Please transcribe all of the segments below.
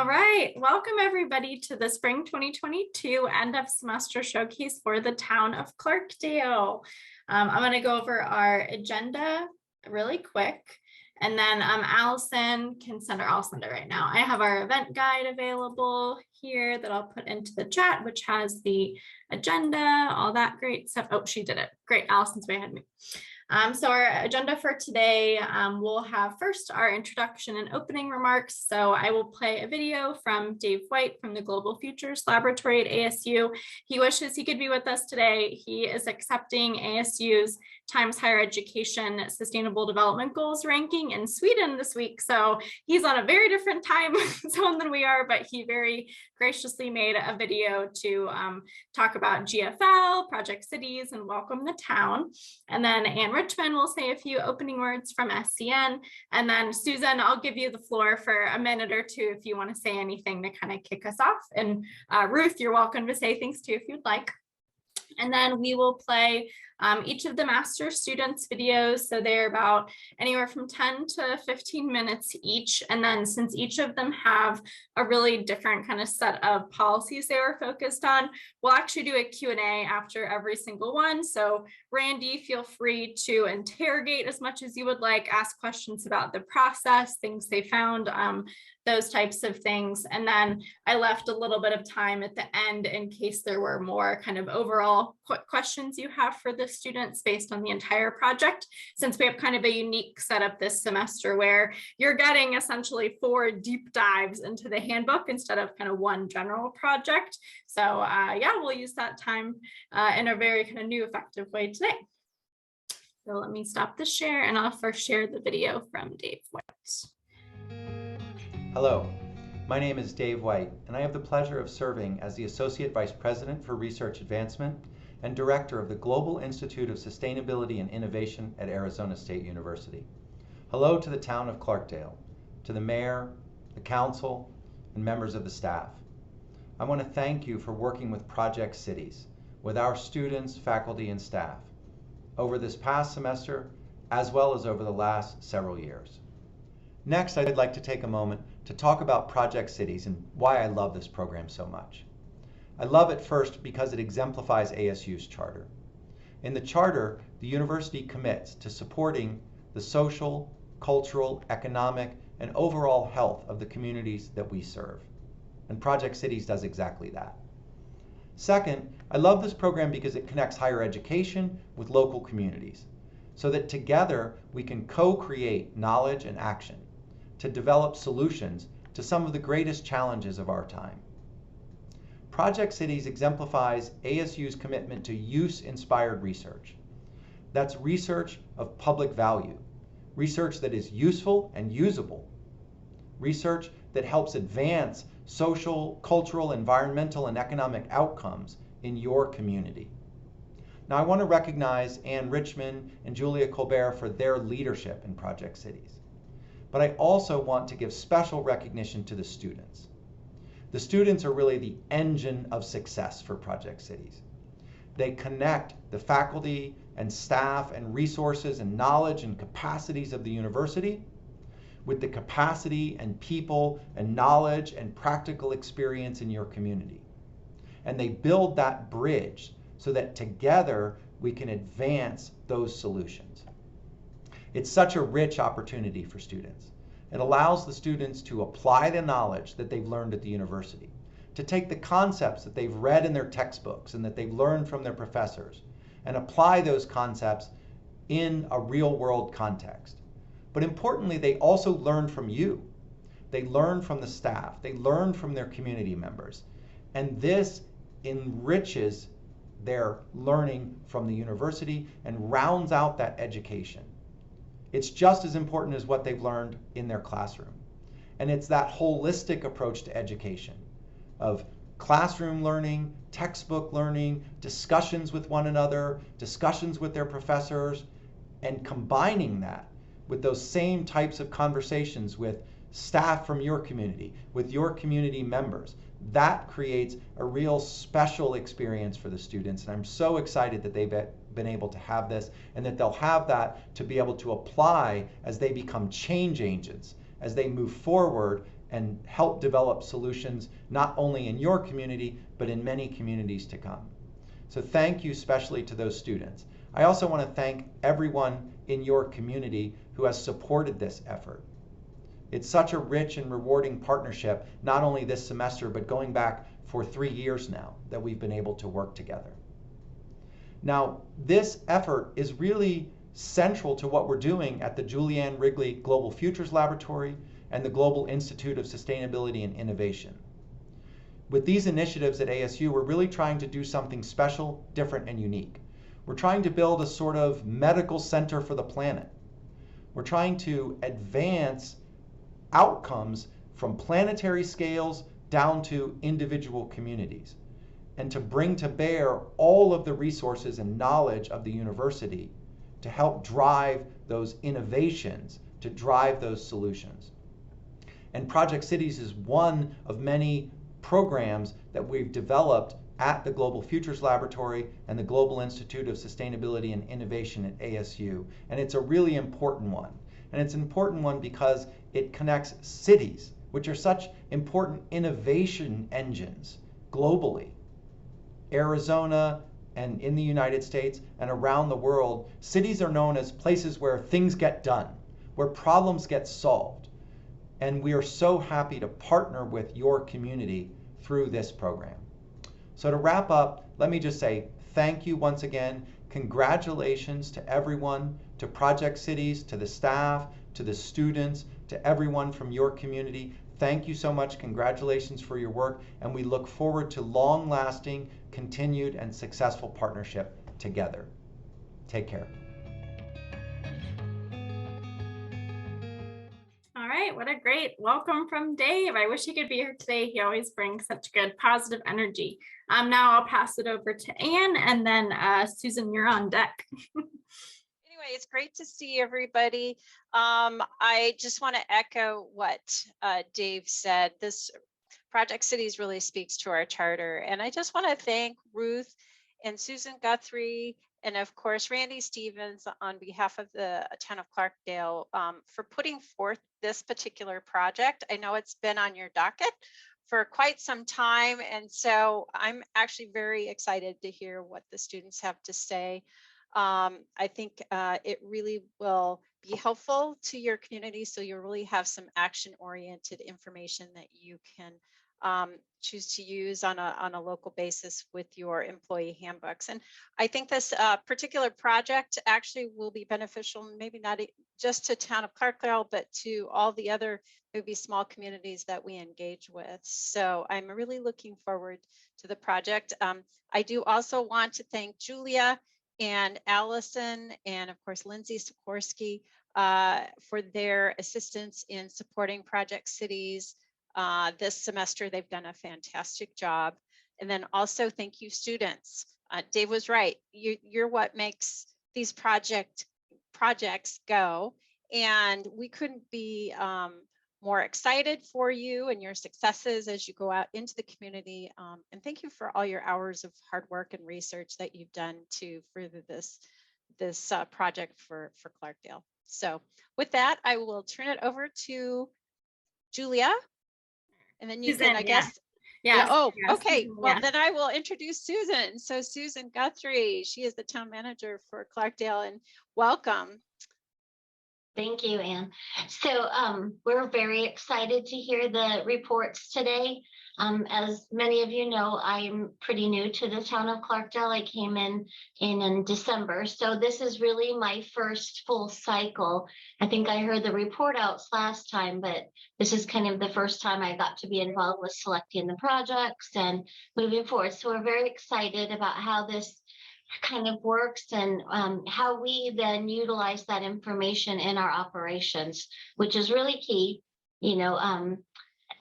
All right, welcome everybody to the Spring 2022 end of semester showcase for the town of Clarkdale. I'm going to go over our agenda really quick, and then Allison can send, or I'll send it right now. I have our event guide available here that I'll put into the chat, which has the agenda, all that great stuff. Oh, she did it. Great, Allison's way ahead of me. So our agenda for today, we'll have first our introduction and opening remarks. So I will play a video from Dave White from the Global Futures Laboratory at ASU. He wishes he could be with us today. He is accepting ASU's Times Higher Education Sustainable Development Goals ranking in Sweden this week. So he's on a very different time zone than we are, but he very graciously made a video to talk about GFL, Project Cities, and welcome the town. And then Ann Richmond will say a few opening words from SCN. And then Susan, I'll give you the floor for a minute or two if you want to say anything to kind of kick us off. And Ruth, you're welcome to say things too if you'd like. And then we will play each of the master students' videos. So they're about anywhere from 10 to 15 minutes each. And then since each of them have a really different kind of set of policies they were focused on, we'll actually do a Q&A after every single one. So Randy, feel free to interrogate as much as you would like, ask questions about the process, things they found, those types of things. And then I left a little bit of time at the end in case there were more kind of overall questions you have for the students based on the entire project, since we have kind of a unique setup this semester where you're getting essentially 4 deep dives into the handbook instead of kind of one general project. So yeah, we'll use that time in a very kind of new effective way today. So let me stop the share and I'll first share the video from Dave White. Hello, my name is Dave White, and I have the pleasure of serving as the Associate Vice President for Research Advancement and Director of the Global Institute of Sustainability and Innovation at Arizona State University. Hello to the town of Clarkdale, to the mayor, the council, and members of the staff. I want to thank you for working with Project Cities, with our students, faculty, and staff, over this past semester, as well as over the last several years. Next, I'd like to take a moment to talk about Project Cities and why I love this program so much. I love it first because it exemplifies ASU's charter. In the charter, the university commits to supporting the social, cultural, economic, and overall health of the communities that we serve. And Project Cities does exactly that. Second, I love this program because it connects higher education with local communities, so that together we can co-create knowledge and action to develop solutions to some of the greatest challenges of our time. Project Cities exemplifies ASU's commitment to use-inspired research. That's research of public value, research that is useful and usable, research that helps advance social, cultural, environmental, and economic outcomes in your community. Now, I want to recognize Ann Richmond and Julia Colbert for their leadership in Project Cities. But I also want to give special recognition to the students. The students are really the engine of success for Project Cities. They connect the faculty and staff and resources and knowledge and capacities of the university with the capacity and people and knowledge and practical experience in your community. And they build that bridge so that together we can advance those solutions. It's such a rich opportunity for students. It allows the students to apply the knowledge that they've learned at the university, to take the concepts that they've read in their textbooks and that they've learned from their professors, and apply those concepts in a real-world context. But importantly, they also learn from you. They learn from the staff. They learn from their community members. And this enriches their learning from the university and rounds out that education. It's just as important as what they've learned in their classroom. And it's that holistic approach to education of classroom learning, textbook learning, discussions with one another, discussions with their professors, and combining that with those same types of conversations with staff from your community, with your community members. That creates a real special experience for the students. And I'm so excited that they've been able to have this and that they'll have that to be able to apply as they become change agents, as they move forward and help develop solutions not only in your community, but in many communities to come. So thank you especially to those students. I also want to thank everyone in your community who has supported this effort. It's such a rich and rewarding partnership, not only this semester, but going back for 3 years now that we've been able to work together. Now, this effort is really central to what we're doing at the Julianne Wrigley Global Futures Laboratory and the Global Institute of Sustainability and Innovation. With these initiatives at ASU, we're really trying to do something special, different, and unique. We're trying to build a sort of medical center for the planet. We're trying to advance outcomes from planetary scales down to individual communities, and to bring to bear all of the resources and knowledge of the university to help drive those innovations, to drive those solutions. And Project Cities is one of many programs that we've developed at the Global Futures Laboratory and the Global Institute of Sustainability and Innovation at ASU. And it's a really important one. And it's an important one because it connects cities, which are such important innovation engines globally. Arizona and in the United States and around the world, cities are known as places where things get done, where problems get solved. And we are so happy to partner with your community through this program. So to wrap up, let me just say thank you once again. Congratulations to everyone, to Project Cities, to the staff, to the students, to everyone from your community. Thank you so much. Congratulations for your work, and we look forward to long-lasting, continued, and successful partnership together. Take care. All right, what a great welcome from Dave. I wish he could be here today. He always brings such good positive energy. Now I'll pass it over to Anne, and then Susan, you're on deck. Anyway, it's great to see everybody. I just want to echo what Dave said. This Project Cities really speaks to our charter. And I just want to thank Ruth and Susan Guthrie, and of course, Randy Stevens on behalf of the town of Clarkdale for putting forth this particular project. I know it's been on your docket for quite some time. And so I'm actually very excited to hear what the students have to say. I think it really will be helpful to your community. So you'll really have some action-oriented information that you can choose to use on a local basis with your employee handbooks. And I think this particular project actually will be beneficial, maybe not just to town of Clarkdale, but to all the other maybe small communities that we engage with. So I'm really looking forward to the project. I do also want to thank Julia and Allison, and of course, Lindsay Sikorsky for their assistance in supporting Project Cities this semester. They've done a fantastic job. And then also thank you, students. Dave was right. You're what makes these projects go. And we couldn't be more excited for you and your successes as you go out into the community. And thank you for all your hours of hard work and research that you've done to further this project for Clarkdale. So with that, I will turn it over to Julia. And then you can, I guess. Yeah. Oh, yes, okay. Susan, Well, yeah. then I will introduce Susan. So Susan Guthrie, she is the town manager for Clarkdale, and welcome. Thank you, Anne. So we're very excited to hear the reports today. As many of you know, I'm pretty new to the town of Clarkdale. I came in December. So this is really my first full cycle. I think I heard the report outs last time, but this is kind of the first time I got to be involved with selecting the projects and moving forward. So we're very excited about how this kind of works and how we then utilize that information in our operations, which is really key. You know,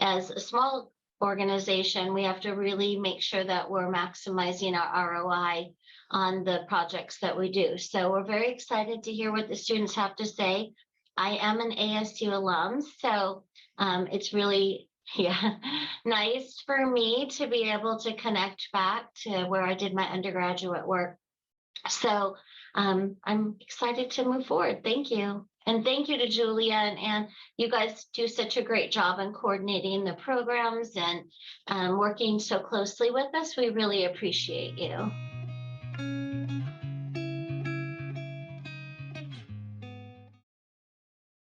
as a small organization, we have to really make sure that we're maximizing our ROI on the projects that we do. So we're very excited to hear what the students have to say. I am an ASU alum, so it's really nice for me to be able to connect back to where I did my undergraduate work. So I'm excited to move forward. Thank you. And thank you to Julia and Ann. You guys do such a great job in coordinating the programs and working so closely with us. We really appreciate you.